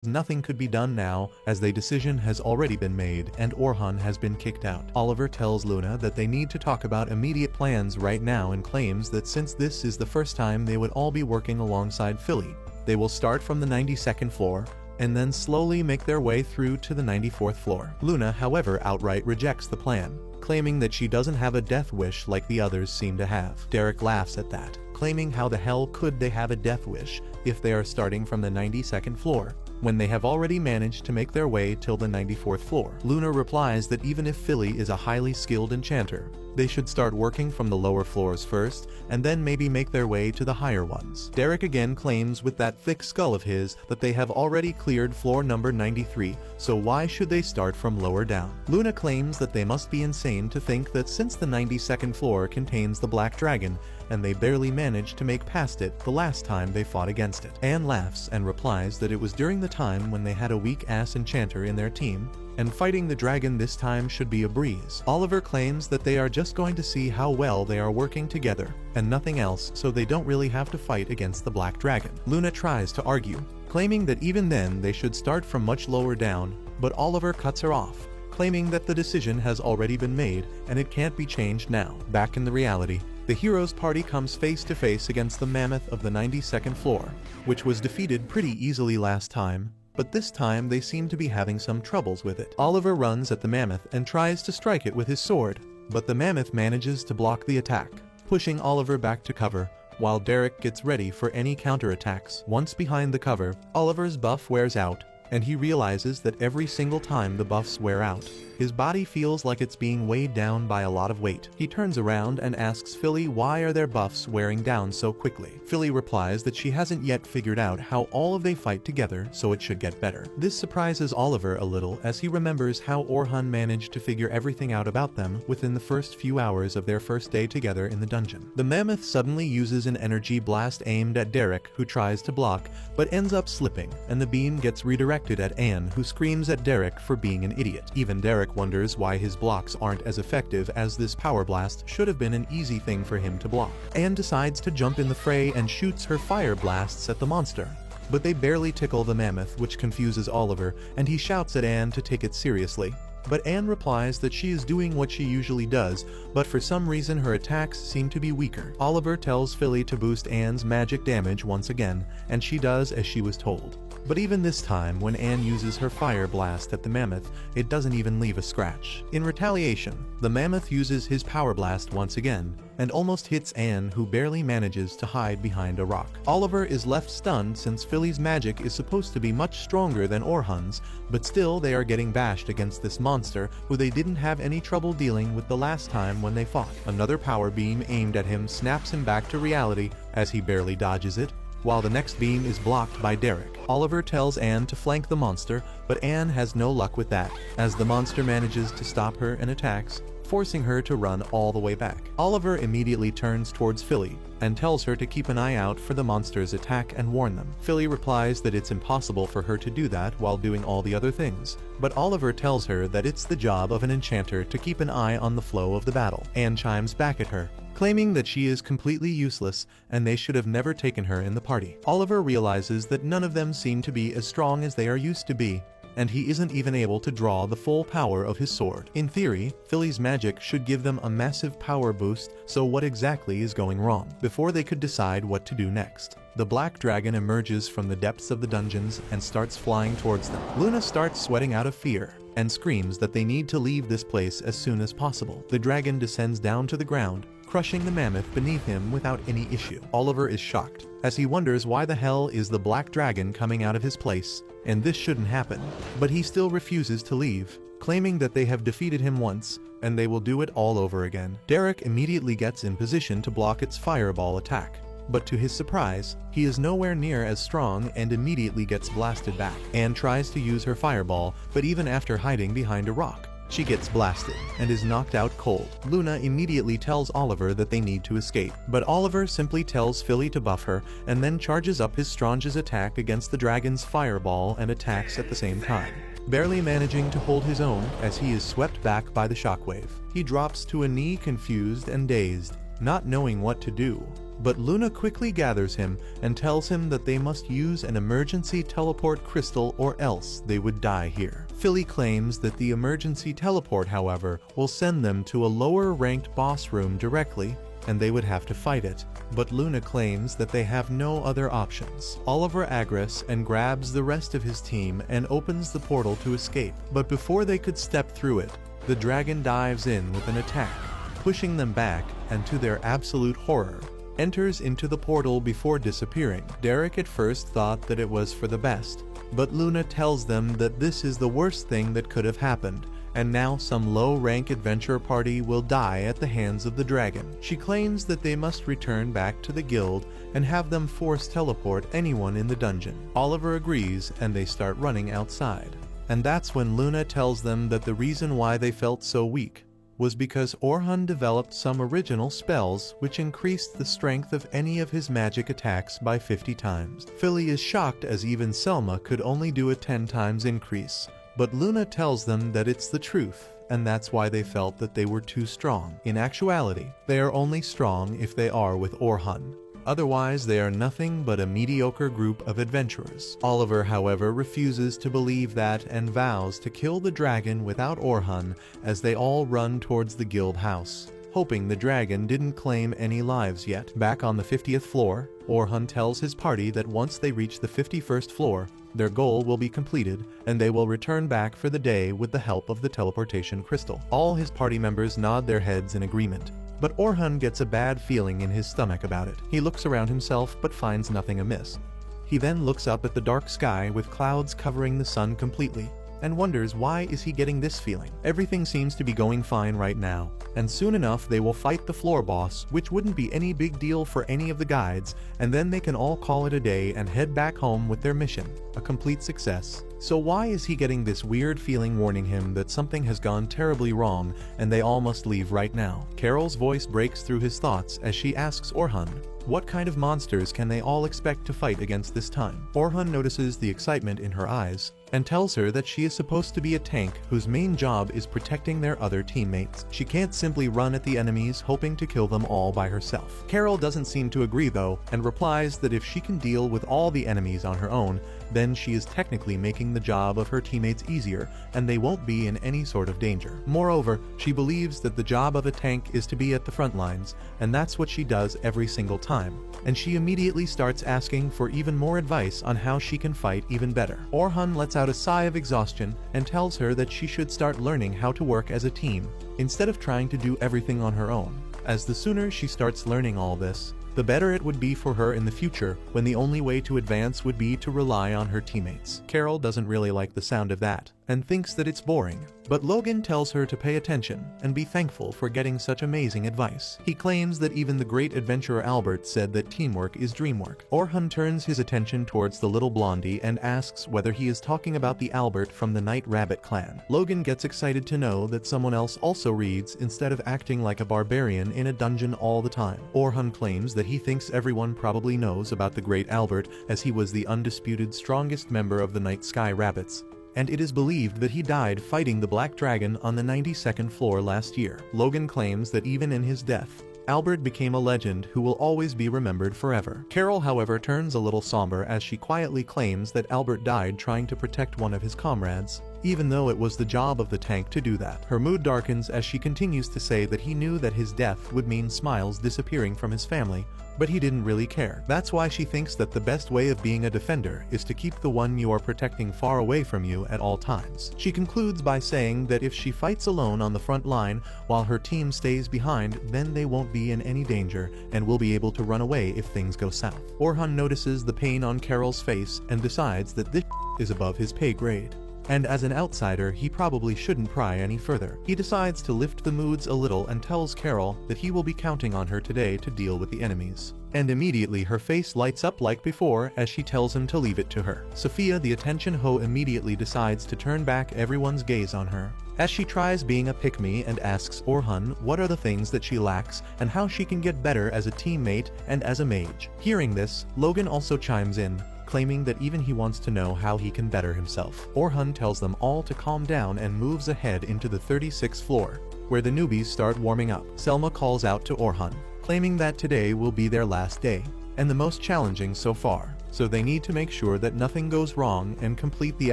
Nothing could be done now, as the decision has already been made and Orhan has been kicked out. Oliver tells Luna that they need to talk about immediate plans right now and claims that since this is the first time they would all be working alongside Philly, they will start from the 92nd floor and then slowly make their way through to the 94th floor. Luna, however, outright rejects the plan, claiming that she doesn't have a death wish like the others seem to have. Derek laughs at that, claiming how the hell could they have a death wish if they are starting from the 92nd floor, when they have already managed to make their way till the 94th floor. Luna replies that even if Philly is a highly skilled enchanter, they should start working from the lower floors first, and then maybe make their way to the higher ones. Derek again claims with that thick skull of his that they have already cleared floor number 93, so why should they start from lower down? Luna claims that they must be insane to think that since the 92nd floor contains the Black Dragon, and they barely managed to make past it the last time they fought against it. Anne laughs and replies that it was during the time when they had a weak-ass enchanter in their team, and fighting the dragon this time should be a breeze. Oliver claims that they are just going to see how well they are working together, and nothing else, so they don't really have to fight against the Black Dragon. Luna tries to argue, claiming that even then they should start from much lower down, but Oliver cuts her off, claiming that the decision has already been made and it can't be changed now. Back in the reality, the heroes' party comes face to face against the mammoth of the 92nd floor, which was defeated pretty easily last time, but this time they seem to be having some troubles with it. Oliver runs at the mammoth and tries to strike it with his sword, but the mammoth manages to block the attack, pushing Oliver back to cover, while Derek gets ready for any counterattacks. Once behind the cover, Oliver's buff wears out, and he realizes that every single time the buffs wear out, his body feels like it's being weighed down by a lot of weight. He turns around and asks Philly why are their buffs wearing down so quickly. Philly replies that she hasn't yet figured out how all of they fight together, so it should get better. This surprises Oliver a little as he remembers how Orhan managed to figure everything out about them within the first few hours of their first day together in the dungeon. The mammoth suddenly uses an energy blast aimed at Derek, who tries to block, but ends up slipping, and the beam gets redirected at Anne, who screams at Derek for being an idiot. Even Derek wonders why his blocks aren't as effective, as this power blast should have been an easy thing for him to block. Anne decides to jump in the fray and shoots her fire blasts at the monster, but they barely tickle the mammoth, which confuses Oliver, and he shouts at Anne to take it seriously. But Anne replies that she is doing what she usually does, but for some reason her attacks seem to be weaker. Oliver tells Philly to boost Anne's magic damage once again, and she does as she was told. But even this time, when Anne uses her fire blast at the mammoth, it doesn't even leave a scratch. In retaliation, the mammoth uses his power blast once again, and almost hits Anne, who barely manages to hide behind a rock. Oliver is left stunned since Philly's magic is supposed to be much stronger than Orhan's, but still they are getting bashed against this monster who they didn't have any trouble dealing with the last time when they fought. Another power beam aimed at him snaps him back to reality as he barely dodges it, while the next beam is blocked by Derek. Oliver tells Anne to flank the monster, but Anne has no luck with that, as the monster manages to stop her and attacks, forcing her to run all the way back. Oliver immediately turns towards Philly and tells her to keep an eye out for the monster's attack and warn them. Philly replies that it's impossible for her to do that while doing all the other things, but Oliver tells her that it's the job of an enchanter to keep an eye on the flow of the battle. Anne chimes back at her, claiming that she is completely useless and they should have never taken her in the party. Oliver realizes that none of them seem to be as strong as they are used to be, and he isn't even able to draw the full power of his sword. In theory, Philly's magic should give them a massive power boost, so what exactly is going wrong? Before they could decide what to do next, the Black Dragon emerges from the depths of the dungeons and starts flying towards them. Luna starts sweating out of fear and screams that they need to leave this place as soon as possible. The dragon descends down to the ground, crushing the mammoth beneath him without any issue. Oliver is shocked, as he wonders why the hell is the Black Dragon coming out of his place, and this shouldn't happen. But he still refuses to leave, claiming that they have defeated him once, and they will do it all over again. Derek immediately gets in position to block its fireball attack, but to his surprise, he is nowhere near as strong and immediately gets blasted back. Anne tries to use her fireball, but even after hiding behind a rock, she gets blasted and is knocked out cold. Luna immediately tells Oliver that they need to escape, but Oliver simply tells Philly to buff her and then charges up his strongest attack against the dragon's fireball and attacks at the same time, barely managing to hold his own as he is swept back by the shockwave. He drops to a knee, confused and dazed, not knowing what to do. but Luna quickly gathers him and tells him that they must use an emergency teleport crystal or else they would die here. Philly claims that the emergency teleport, however, will send them to a lower-ranked boss room directly, and they would have to fight it, but Luna claims that they have no other options. Oliver aggress and grabs the rest of his team and opens the portal to escape, but before they could step through it, the dragon dives in with an attack, pushing them back, and to their absolute horror, enters into the portal before disappearing. Derek at first thought that it was for the best, but Luna tells them that this is the worst thing that could have happened, and now some low-rank adventurer party will die at the hands of the dragon. She claims that they must return back to the guild and have them force teleport anyone in the dungeon. Oliver agrees and they start running outside. And that's when Luna tells them that the reason why they felt so weak was because Orhan developed some original spells which increased the strength of any of his magic attacks by 50 times. Philly is shocked as even Selma could only do a 10 times increase. But Luna tells them that it's the truth, and that's why they felt that they were too strong. In actuality, they are only strong if they are with Orhan. Otherwise, they are nothing but a mediocre group of adventurers. Oliver, however, refuses to believe that and vows to kill the dragon without Orhan as they all run towards the guild house, hoping the dragon didn't claim any lives yet. Back on the 50th floor, Orhan tells his party that once they reach the 51st floor, their goal will be completed, and they will return back for the day with the help of the teleportation crystal. All his party members nod their heads in agreement, but Orhan gets a bad feeling in his stomach about it. He looks around himself but finds nothing amiss. He then looks up at the dark sky with clouds covering the sun completely, and wonders why is he getting this feeling. Everything seems to be going fine right now, and soon enough they will fight the floor boss, which wouldn't be any big deal for any of the guides, and then they can all call it a day and head back home with their mission, a complete success. So why is he getting this weird feeling warning him that something has gone terribly wrong and they all must leave right now? Carol's voice breaks through his thoughts as she asks Orhan, what kind of monsters can they all expect to fight against this time? Orhan notices the excitement in her eyes and tells her that she is supposed to be a tank whose main job is protecting their other teammates. She can't simply run at the enemies hoping to kill them all by herself. Carol doesn't seem to agree though, and replies that if she can deal with all the enemies on her own, then she is technically making the job of her teammates easier, and they won't be in any sort of danger. Moreover, she believes that the job of a tank is to be at the front lines, and that's what she does every single time. And she immediately starts asking for even more advice on how she can fight even better. Orhan lets out a sigh of exhaustion and tells her that she should start learning how to work as a team, instead of trying to do everything on her own, as the sooner she starts learning all this, the better it would be for her in the future when the only way to advance would be to rely on her teammates. Carol doesn't really like the sound of that, and thinks that it's boring, but Logan tells her to pay attention and be thankful for getting such amazing advice. He claims that even the great adventurer Albert said that teamwork is dreamwork. Orhan turns his attention towards the little blondie and asks whether he is talking about the Albert from the Night Rabbit clan. Logan gets excited to know that someone else also reads instead of acting like a barbarian in a dungeon all the time. Orhan claims that he thinks everyone probably knows about the great Albert, as he was the undisputed strongest member of the Night Sky Rabbits, and it is believed that he died fighting the Black Dragon on the 92nd floor last year. Logan claims that even in his death, Albert became a legend who will always be remembered forever. Carol, however, turns a little somber as she quietly claims that Albert died trying to protect one of his comrades, even though it was the job of the tank to do that. Her mood darkens as she continues to say that he knew that his death would mean Smiles disappearing from his family, but he didn't really care. That's why she thinks that the best way of being a defender is to keep the one you are protecting far away from you at all times. She concludes by saying that if she fights alone on the front line while her team stays behind, then they won't be in any danger and will be able to run away if things go south. Orhan notices the pain on Carol's face and decides that this is above his pay grade, and as an outsider he probably shouldn't pry any further. He decides to lift the moods a little and tells Carol that he will be counting on her today to deal with the enemies. And immediately her face lights up like before as she tells him to leave it to her. Sophia, the attention hoe, immediately decides to turn back everyone's gaze on her, as she tries being a pick-me and asks Orhan what are the things that she lacks and how she can get better as a teammate and as a mage. Hearing this, Logan also chimes in, claiming that even he wants to know how he can better himself. Orhan tells them all to calm down and moves ahead into the 36th floor, where the newbies start warming up. Selma calls out to Orhan, claiming that today will be their last day, and the most challenging so far, so they need to make sure that nothing goes wrong and complete the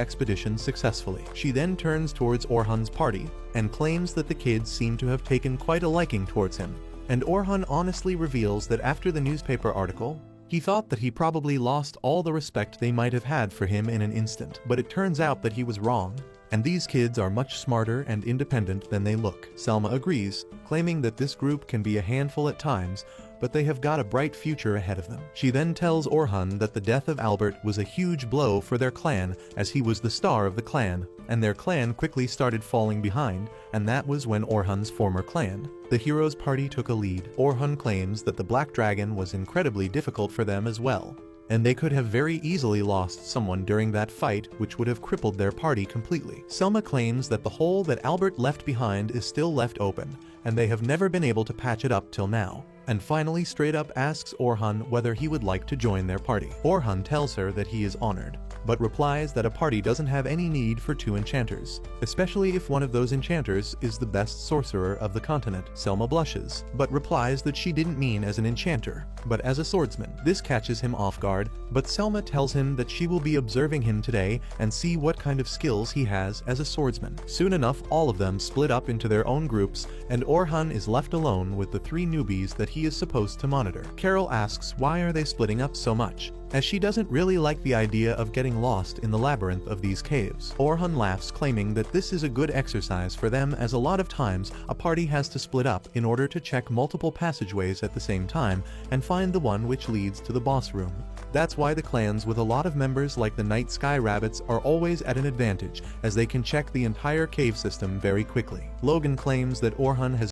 expedition successfully. She then turns towards Orhan's party, and claims that the kids seem to have taken quite a liking towards him. And Orhan honestly reveals that after the newspaper article, he thought that he probably lost all the respect they might have had for him in an instant, but it turns out that he was wrong, and these kids are much smarter and independent than they look. Selma agrees, claiming that this group can be a handful at times, but they have got a bright future ahead of them. She then tells Orhan that the death of Albert was a huge blow for their clan, as he was the star of the clan, and their clan quickly started falling behind, and that was when Orhan's former clan, the Heroes Party, took a lead. Orhan claims that the Black Dragon was incredibly difficult for them as well, and they could have very easily lost someone during that fight, which would have crippled their party completely. Selma claims that the hole that Albert left behind is still left open, and they have never been able to patch it up till now, and finally straight up asks Orhan whether he would like to join their party. Orhan tells her that he is honored, but replies that a party doesn't have any need for 2 enchanters, especially if one of those enchanters is the best sorcerer of the continent. Selma blushes, but replies that she didn't mean as an enchanter, but as a swordsman. This catches him off guard, but Selma tells him that she will be observing him today and see what kind of skills he has as a swordsman. Soon enough, all of them split up into their own groups, and Orhan is left alone with the 3 newbies that he is supposed to monitor. Carol asks why are they splitting up so much, as she doesn't really like the idea of getting lost in the labyrinth of these caves. Orhan laughs, claiming that this is a good exercise for them, as a lot of times a party has to split up in order to check multiple passageways at the same time and find the one which leads to the boss room. That's why the clans with a lot of members like the Night Sky Rabbits are always at an advantage, as they can check the entire cave system very quickly. Logan claims that Orhan has